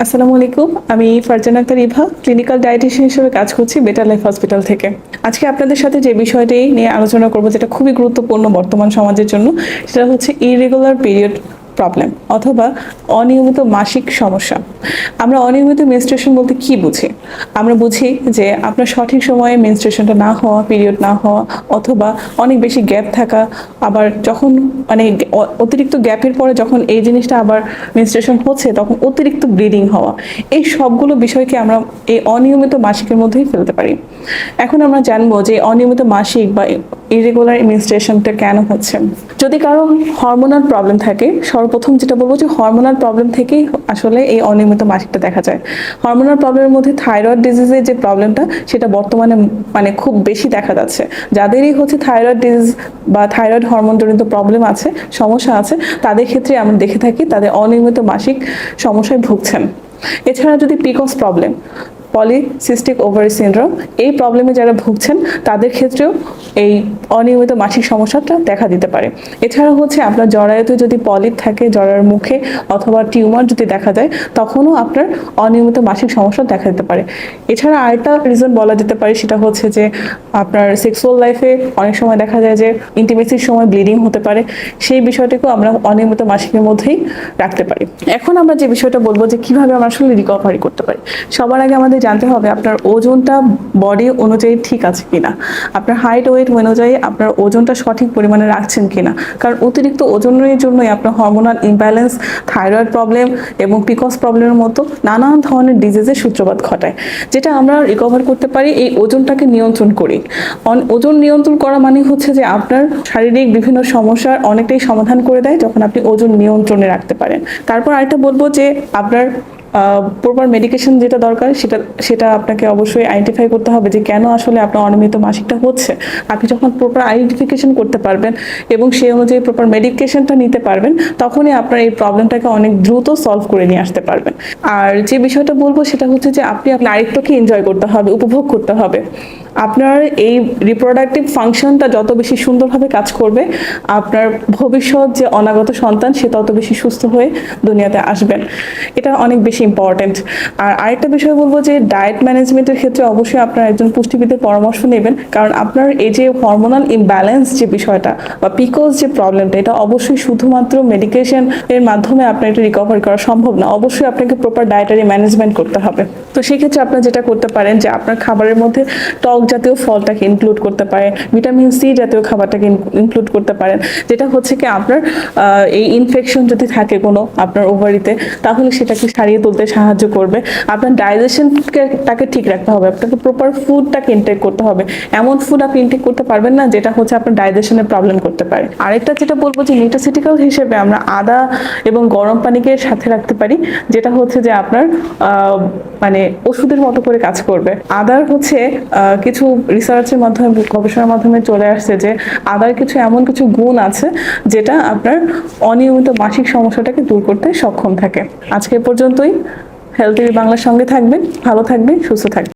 আসসালামু আলাইকুম। আমি ফারজানা আক্তার ইভা, ক্লিনিক্যাল ডায়েটিশিয়ান হিসেবে কাজ করছি বেটার লাইফ হসপিটাল থেকে। আজকে আপনাদের সাথে যে বিষয়টি নিয়ে আলোচনা করব, যেটা খুবই গুরুত্বপূর্ণ বর্তমান সমাজের জন্য, সেটা হচ্ছে ইরেগুলার পিরিয়ড প্রবলেম অথবা অনিয়মিত মাসিক সমস্যা। আমরা অনিয়মিত মেনস্ট্রুয়েশন বলতে কি বুঝি? আমরা বুঝি যে আপনার সঠিক সময়ে মেনস্ট্রুয়েশনটা না হওয়া, পিরিয়ড না হওয়া, অথবা অনেক বেশি গ্যাপ থাকা। আবার যখন মানে অতিরিক্ত গ্যাপের পরে যখন এই জিনিসটা আবার মেনস্ট্রুয়েশন হচ্ছে, তখন অতিরিক্ত ব্লিডিং হওয়া। এই সবগুলো বিষয়কে আমরা এই অনিয়মিত মাসিকের মধ্যেই ফেলতে পারি। এখন আমরা জানবো যে অনিয়মিত মাসিক বা ইরেগুলার মেনস্ট্রুয়েশনটা কেন হচ্ছে। যদি কারো হরমোনাল প্রবলেম থাকে, সর্বপ্রথম যেটা বলবো যে হরমোনাল প্রবলেম থেকেই আসলে এই অনিয়মিত মাসিকটা দেখা যায়। হরমোনাল প্রবলেমের মধ্যে থাইরয়েড ডিজিজের যে প্রবলেমটা, সেটা বর্তমানে মানে খুব বেশি দেখা যাচ্ছে। যাদেরই হচ্ছে থাইরয়েড ডিজিজ বা থাইরয়েড হরমোনজনিত প্রবলেম আছে, সমস্যা আছে, তাদের ক্ষেত্রে আমরা দেখে থাকি তাদের অনিয়মিত মাসিক সমস্যায় ভুগছেন। এছাড়া যদি peaks problem, polycystic ovary syndrome, এই প্রবলেমে যারা ভুগছেন তাদের ক্ষেত্রেও এই অনিয়মিত মাসিক সমস্যাটা দেখা দিতে পারে। এছাড়া হচ্ছে আপনার জরায়ুতে যদি পলিপ থাকে, জরায়ুর মুখে অথবা টিউমার যদি দেখা যায়, তখনও আপনার অনিয়মিত মাসিক সমস্যা দেখা দিতে পারে। এছাড়া আরেকটা রিজন বলা যেতে পারে, সেটা হচ্ছে যে আপনার সেক্সুয়াল লাইফে অনেক সময় দেখা যায় যে ইন্টিমেসির সময় ব্লিডিং হতে পারে। সেই বিষয়টিকেও আমরা অনিয়মিত মাসিকের মধ্যেই রাখতে পারি। এখন আমরা যে বিষয়টা বলবো যে কিভাবে আমরা আসলে রিকভারি করতে পারি। সবার আগে আমাদের জানতে হবে আপনার ওজনটা বডি অনুযায়ী ঠিক আছে কিনা, আপনার হাইট ওয়েট অনুযায়ী আপনার ওজনটা সঠিক পরিমাণে রাখছেন কিনা। কারণ অতিরিক্ত ওজনের জন্যই আপনার হরমোনাল ইমব্যালেন্স, থাইরয়েড প্রবলেম এবং পিকস প্রবলেমের মতো নানান ধরনের ডিজিজের সূত্রপাত ঘটায়। যেটা আমরা রিকভার করতে পারি এই ওজনটাকে নিয়ন্ত্রণ করি। ওজন নিয়ন্ত্রণ করা মানে হচ্ছে যে আপনার শারীরিক বিভিন্ন সমস্যার অনেকটাই সমাধান করে দেয় যখন আপনি ওজন নিয়ন্ত্রণে রাখতে পারেন। তারপর আরেকটা বলবো যে আপনার প্রপার মেডিকেশন যেটা দরকার, সেটা আপনাকে অবশ্যই আইডেন্টিফাই করতে হবে যে কেন আসলে আপনার অনিয়মিত মাসিকটা হচ্ছে। আপনি যখন প্রপার আইডেন্টিফিকেশন করতে পারবেন এবং সেই অনুযায়ী প্রপার মেডিকেশনটা নিতে পারবেন, তখনই আপনার এই প্রবলেমটাকে অনেক দ্রুত সলভ করে নিয়ে আসতে পারবেন। আর যে বিষয়টা বলবো সেটা হচ্ছে যে আপনি আপনার নারীত্বকে এনজয় করতে হবে, উপভোগ করতে হবে। আপনার এই রিপ্রোডাক্টিভ ফাংশনটা যত বেশি সুন্দরভাবে কাজ করবে, আপনার ভবিষ্যৎ যে অনাগত সন্তান সে তত বেশি সুস্থ হয়ে দুনিয়াতে আসবেন। এটা অনেক বেশি ইম্পর্টেন্ট। আর আরেকটা বিষয় বলবো যে ডায়েট ম্যানেজমেন্টের ক্ষেত্রে অবশ্যই আপনার একজন পুষ্টিবিদের পরামর্শ নেবেন। কারণ আপনার এই যে হরমোনাল ইমব্যালেন্স যে বিষয়টা বা পিকোস যে প্রবলেমটা, এটা অবশ্যই শুধুমাত্র মেডিকেশন এর মাধ্যমে আপনার এটা রিকভারি করা সম্ভব না। অবশ্যই আপনাকে প্রপার ডায়েটারি ম্যানেজমেন্ট করতে হবে। তো সেক্ষেত্রে আপনার যেটা করতে পারেন যে আপনার খাবারের মধ্যে টক জাতীয় ফলটাকে ইনক্লুড করতে পারেন, ভিটামিন সি জাতীয় খাবারটাকে ইনক্লুড করতে পারেন। যেটা হচ্ছে কি আপনার এই ইনফেকশন যদি থাকে কোনো আপনার ওভারিতে, তাহলে সেটাকে সারিয়ে তুলতে সাহায্য করবে। আপনার ডাইজেশনটাকে ঠিক রাখতে হবে, আপনাকে প্রপার ফুডটাকে ইনটেক করতে হবে। এমন ফুড আপনি ইনটেক করতে পারবেন না যেটা হচ্ছে আপনার ডাইজেশনের প্রবলেম করতে পারে। আরেকটা যেটা বলবো যে নিউট্রাসিউটিক্যাল হিসেবে আমরা আদা এবং গরম পানিকে সাথে রাখতে পারি, যেটা হচ্ছে যে আপনার মানে ওষুধের মতো করে কাজ করবে। আদার হচ্ছে কিছু রিসার্চের মাধ্যমে, গবেষণার মাধ্যমে চলে আসছে যে আদার কিছু এমন কিছু গুণ আছে যেটা আপনার অনিয়মিত মাসিক সমস্যাটাকে দূর করতে সক্ষম থাকে। আজকে পর্যন্তই। হেলথ টিভি বাংলার সঙ্গে থাকবেন, ভালো থাকবেন, সুস্থ থাকবেন।